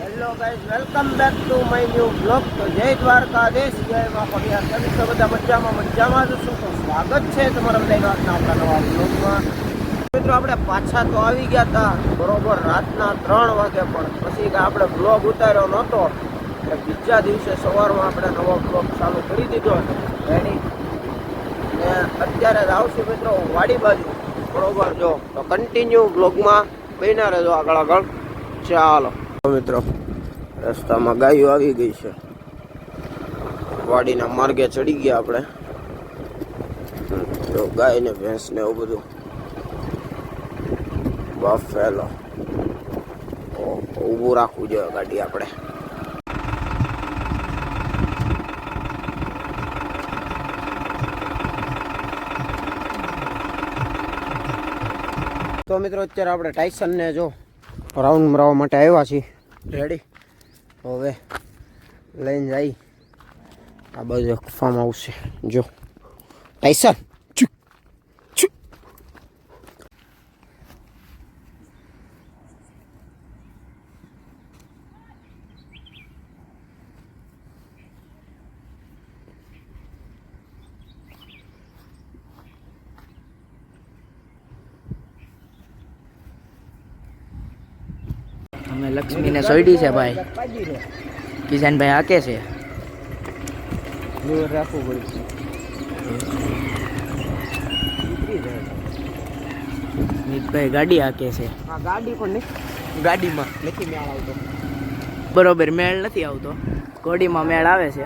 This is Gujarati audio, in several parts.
Hello guys, welcome back to my new blog. તો જય દ્વારકાધીશ, જય મા પડિયા. તમે તો બધા મજામાં જ છો. તો સ્વાગત છે તમારા બધાનું આજના આપણા નવા બ્લોગમાં. મિત્રો આપણે પાછા તો આવી ગયા હતા બરોબર રાતના 3 વાગે, પણ પછી કે આપણે બ્લોગ ઉતાર્યો નહોતો એટલે બીજા દિવસે સવારમાં આપણે નવો બ્લોગ ચાલુ કરી દીધો રેડી. ને અત્યારે જ આવશું મિત્રો વાડી બાજુ બરોબર. જો તો કન્ટિન્યુ બ્લોગમાં બન્યા રહેજો આગળ. ચાલો મિત્રો, રસ્તામાં ગાયો આવી ગઈ છે, વાડીના માર્ગે ચડી ગયા આપણે. તો ગાય ને ભેંસ ને એવું બધું બફેલો ઊભું રાખવું જોઈએ ગાડી આપણે. તો મિત્રો અત્યારે આપણે ટાઈસન ને જો રાઉન્ડ મરાવવા માટે આવ્યા છીએ રેડી. હવે લઈને જઈ આ બાજુ ફાર્મ હાઉસ છે. જો ટાઈસન અમે લક્ષ્મીને સોયડી છે ભાઈ. કિશનભાઈ હાકે છે. રાખવું પડશે. મિતભાઈ ગાડી હાકે છે. આ ગાડી પણ ગાડીમાં નથી મેળ આવતો. બરોબર મેળ નથી આવતો, ઘોડીમાં મેળ આવે છે.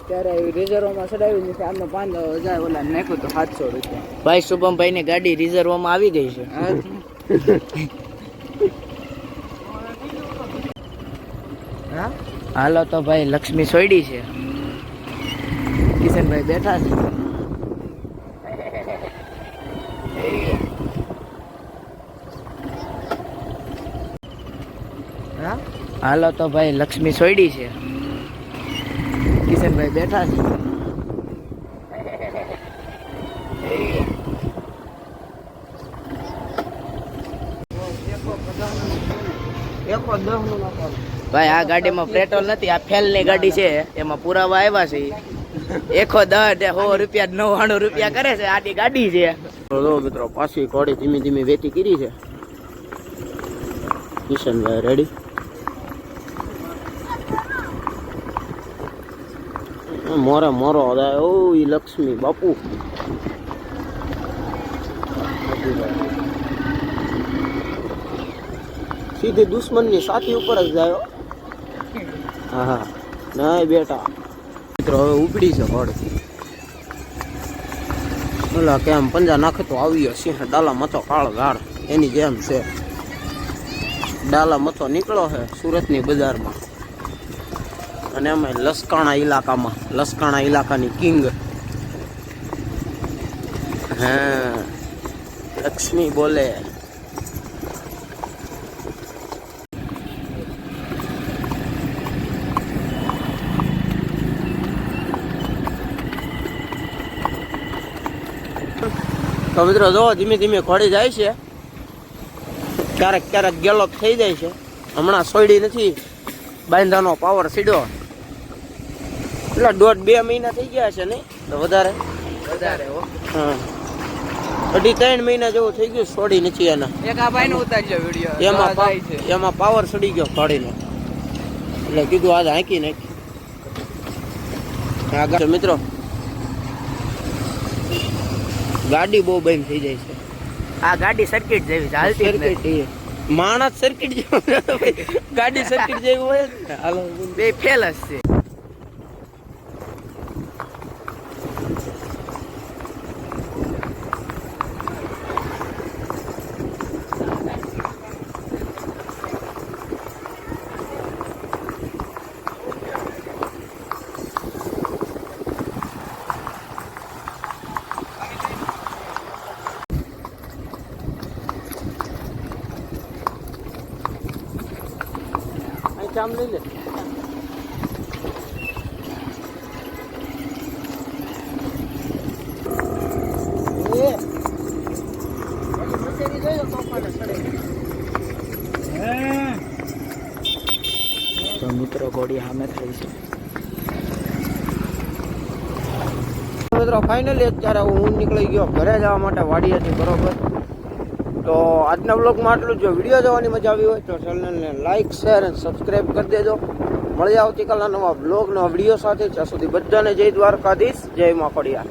ત્યારે રિઝર્વમાં ચડાવી નથી. આમનો 5000 ઓલા નાખ્યું તો 700 રૂપિયા. ભાઈ શુભમભાઈ ની ગાડી રિઝર્વમાં આવી ગઈ છે. હા હાલો તો ભાઈ, લક્ષ્મી સોયડી છે. કિશનભાઈ બેઠા છે. હા હાલો તો ભાઈ, લક્ષ્મી સોયડી છે. કિશનભાઈ બેઠા છે. ભાઈ આ ગાડીમાં પેટ્રોલ નથી, આ ફેલ ની ગાડી છે. એમાં પુરાવા આવ્યા છે. 110 રૂપિયા 99 રૂપિયા કરે છે. આની ગાડી છે. જો મિત્રો પાછી ઘોડી ધીમે ધીમે વેતી કરી છે. કિશનભાઈ રેડી. મોરો અદાય. ઓ ઈ લક્ષ્મી બાપુ સીધી દુશ્મનની સાથી ઉપર જ જાય. હા નહીં બેટા. મિત્રો હવે ઉપડી છે ઘોડી. ઓલા કેમ પંજા નાખે તો આવ્યો સિંહ ડાલા મથો કાળ ગાળ એની જેમ છે. ડાલા મથો નીકળો છે સુરતની બજારમાં, અને એમાં લસકાણા ઇલાકાની કિંગ. હા લક્ષ્મી બોલે. તો મિત્રો જો ધીમે ધીમે ઘોડી જાય છે. ક્યારેક ગેલોપ થઈ જાય છે. હમણાં સોયડી નથી, બાંધાનો પાવર સીડ્યો. એટલે 1.5-2 મહિના થઈ ગયા છે ને તો વધારે. હા 2.5-3 મહિના જેવું થઈ ગયું. સોડી નથી એના. એમાં પાવર સડી ગયો ઘોડીનો, એટલે કીધું આજે હાંકી નાખી. મિત્રો ગાડી બહુ બંધ થઈ જાય છે. આ ગાડી સર્કિટ જેવી છે, હાલતી જ નથી. માણસ સર્કિટ જેવું, ગાડી સર્કિટ જેવું હોય. હાલો બે ફેલ જ છે. જામ લઈ લે. એ મશેરી જોયો તો પણ તો મિત્રો ઘોડી સામે થઈ છે. મિત્રો ફાઇનલી અત્યારે હું નીકળી ગયો ઘરે જવા માટે વાડીએથી, બરોબર. તો આજના બ્લોગમાં આટલું. જો વિડીયો જોવાની મજા આવી હોય તો ચેનલને લાઇક, શેર અને સબસ્ક્રાઈબ કરી દેજો. મળીએ આવતીકાલના નવા બ્લોગ નવા વિડીયો સાથે. ત્યાં સુધી બધાને જય દ્વારકાધીશ, જય મા ખોડિયાર.